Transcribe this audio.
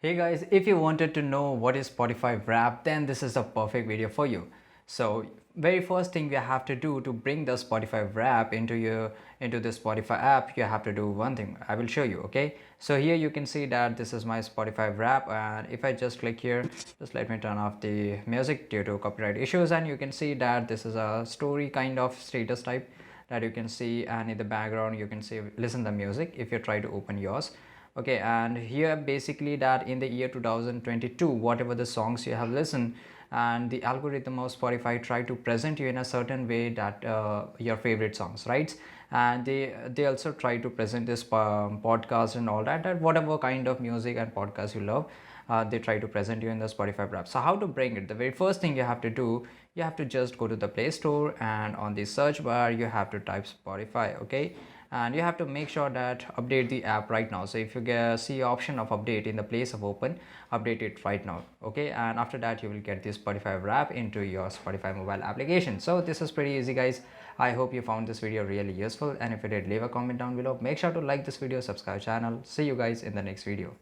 Hey guys, if you wanted to know what is Spotify Wrap, then this is a perfect video for you. So, very first thing you have to do to bring the Spotify Wrap into the Spotify app, you have to do one thing. I will show you, okay? So here you can see that this is my Spotify Wrap, and if I just click here, just let me turn off the music due to copyright issues, and you can see that this is a story kind of status type that you can see, and in the background you can see listen the music if you try to open yours. Okay, and here basically that in the year 2022, whatever the songs you have listened, and the algorithm of Spotify try to present you in a certain way that your favorite songs, right? And they also try to present this podcast and all that whatever kind of music and podcast you love, they try to present you in the Spotify app. So how to bring it? The very first thing you have to do, you have to just go to the Play Store, and on the search bar you have to type Spotify, okay? And you have to make sure that update the app right now. So if you see option of update in the place of open, update it right now, okay? And after that you will get this Spotify Wrap into your Spotify mobile application. So this is pretty easy, guys. I hope you found this video really useful, and if you did, leave a comment down below. Make sure to like this video, subscribe channel. See you guys in the next video.